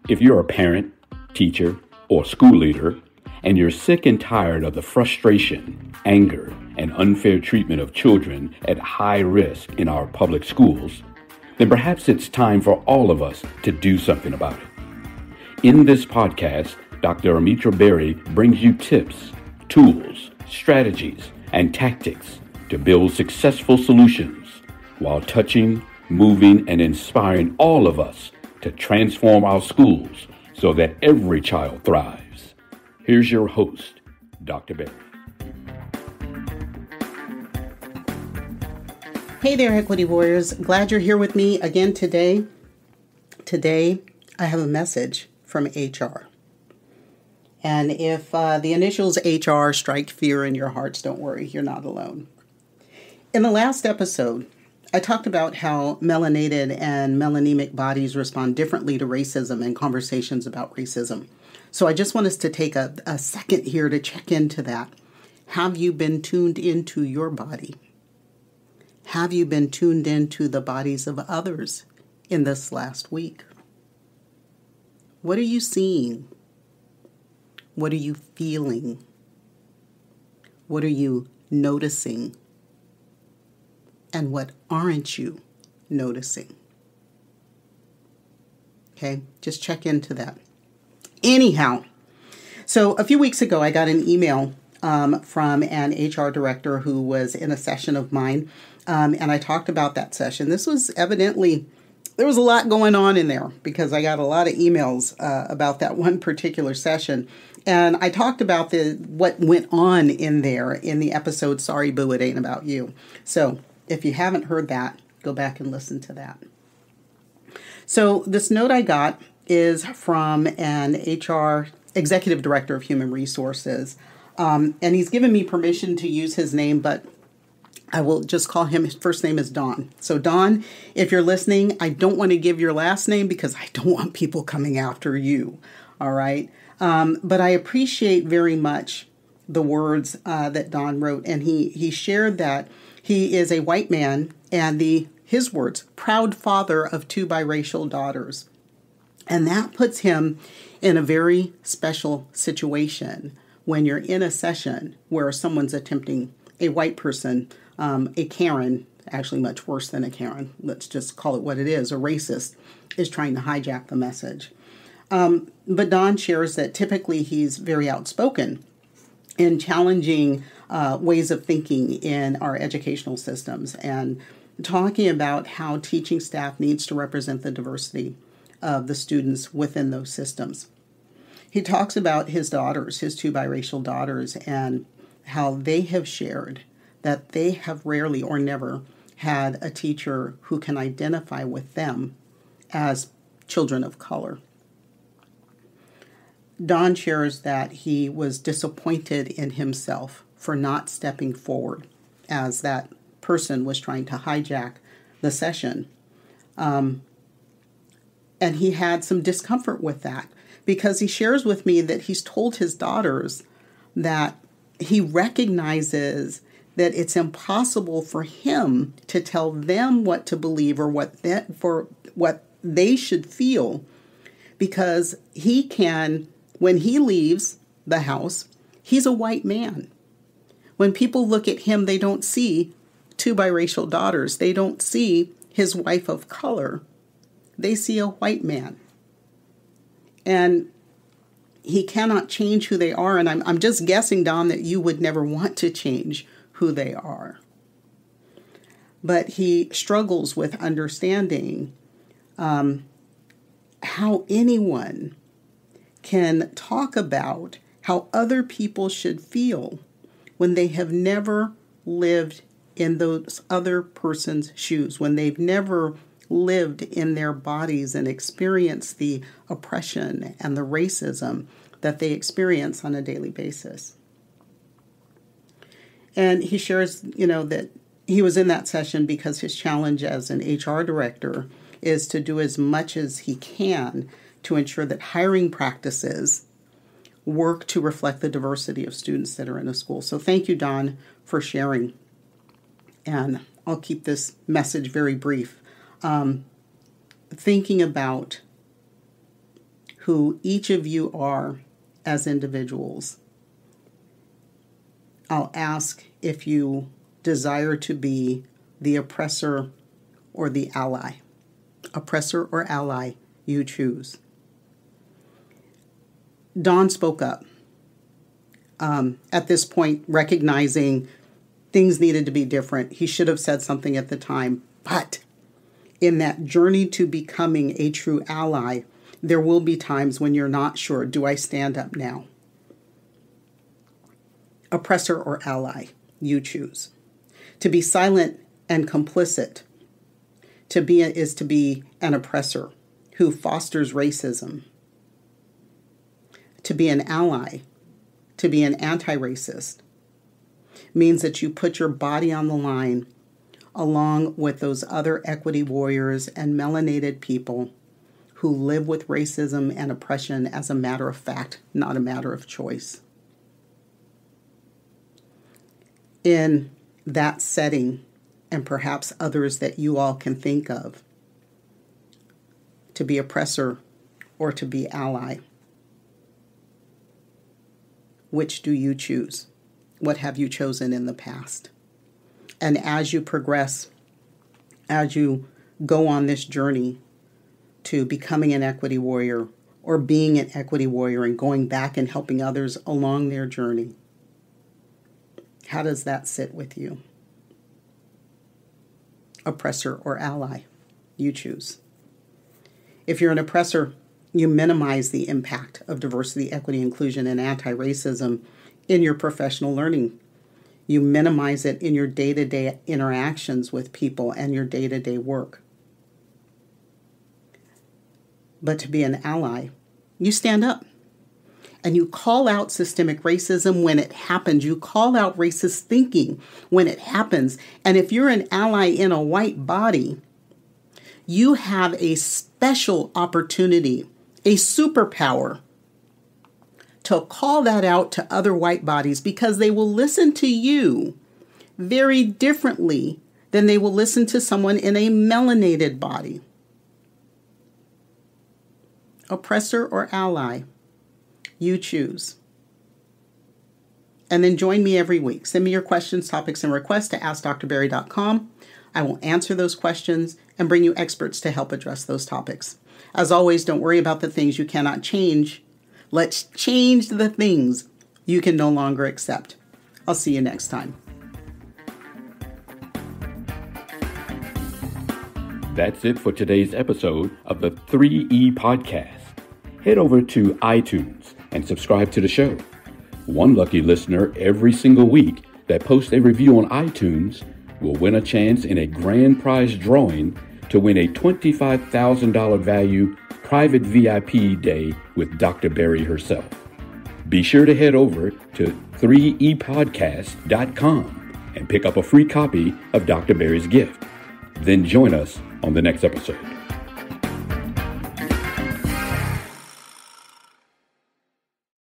If you're a parent, teacher, or school leader, and you're sick and tired of the frustration, anger, and unfair treatment of children at high risk in our public schools, then perhaps it's time for all of us to do something about it. In this podcast, Dr. Amitra Berry brings you tips, tools, strategies, and tactics to build successful solutions while touching, moving, and inspiring all of us to transform our schools so that every child thrives. Here's your host, Dr. Berry. Hey there, Equity Warriors. Glad you're here with me again today. Today, I have a message from HR. And if the initials HR strike fear in your hearts, don't worry, you're not alone. In the last episode, I talked about how melanated and melanemic bodies respond differently to racism and conversations about racism. So I just want us to take a second here to check into that. Have you been tuned into your body? Have you been tuned into the bodies of others in this last week? What are you seeing? What are you feeling? What are you noticing? And what aren't you noticing? Okay, just check into that. Anyhow, so a few weeks ago, I got an email from an HR director who was in a session of mine, and I talked about that session. This was evidently, there was a lot going on in there because I got a lot of emails about that one particular session. And I talked about what went on in there in the episode, Sorry Boo, It Ain't About You. So if you haven't heard that, go back and listen to that. So this note I got is from an HR executive director of human resources. And he's given me permission to use his name, but I will just call him, his first name is Don. So Don, if you're listening, I don't want to give your last name because I don't want people coming after you. All right. But I appreciate very much the words that Don wrote. And he shared that he is a white man and his words, proud father of 2 biracial daughters. And that puts him in a very special situation when you're in a session where someone's attempting, a white person, a Karen, actually much worse than a Karen, let's just call it what it is, a racist, is trying to hijack the message. But Don shares that typically he's very outspoken in challenging ways of thinking in our educational systems and talking about how teaching staff needs to represent the diversity of the students within those systems. He talks about his daughters, his 2 biracial daughters, and how they have shared that they have rarely or never had a teacher who can identify with them as children of color. Don shares that he was disappointed in himself for not stepping forward as that person was trying to hijack the session. And he had some discomfort with that because he shares with me that he's told his daughters that he recognizes that it's impossible for him to tell them what to believe or what they should feel because he can, when he leaves the house, he's a white man. When people look at him, they don't see 2 biracial daughters. They don't see his wife of color. They see a white man. And he cannot change who they are. And I'm just guessing, Don, that you would never want to change who they are. But he struggles with understanding how anyone can talk about how other people should feel when they have never lived in those other person's shoes, when they've never lived in their bodies and experienced the oppression and the racism that they experience on a daily basis. And he shares, that he was in that session because his challenge as an HR director is to do as much as he can to ensure that hiring practices work to reflect the diversity of students that are in a school. So thank you, Don, for sharing. And I'll keep this message very brief. Thinking about who each of you are as individuals, I'll ask if you desire to be the oppressor or the ally. Oppressor or ally, you choose. Don spoke up. At this point, recognizing things needed to be different. He should have said something at the time. But in that journey to becoming a true ally, there will be times when you're not sure, do I stand up now? Oppressor or ally, you choose. To be silent and complicit is to be an oppressor who fosters racism. To be an ally, to be an anti-racist, means that you put your body on the line along with those other equity warriors and melanated people who live with racism and oppression as a matter of fact, not a matter of choice. In that setting, and perhaps others that you all can think of, to be oppressor or to be ally, which do you choose? What have you chosen in the past? And as you progress, as you go on this journey to becoming an equity warrior or being an equity warrior and going back and helping others along their journey, how does that sit with you? Oppressor or ally, you choose. If you're an oppressor, you minimize the impact of diversity, equity, inclusion, and anti-racism in your professional learning. You minimize it in your day-to-day interactions with people and your day-to-day work. But to be an ally, you stand up and you call out systemic racism when it happens. You call out racist thinking when it happens. And if you're an ally in a white body, you have a special opportunity, a superpower, to call that out to other white bodies because they will listen to you very differently than they will listen to someone in a melanated body. Oppressor or ally, you choose. And then join me every week. Send me your questions, topics, and requests to AskDrBerry.com. I will answer those questions and bring you experts to help address those topics. As always, don't worry about the things you cannot change. Let's change the things you can no longer accept. I'll see you next time. That's it for today's episode of the 3E Podcast. Head over to iTunes and subscribe to the show. One lucky listener every single week that posts a review on iTunes will win a chance in a grand prize drawing to win a $25,000 value private VIP day with Dr. Berry herself. Be sure to head over to 3epodcast.com and pick up a free copy of Dr. Berry's gift. Then join us on the next episode.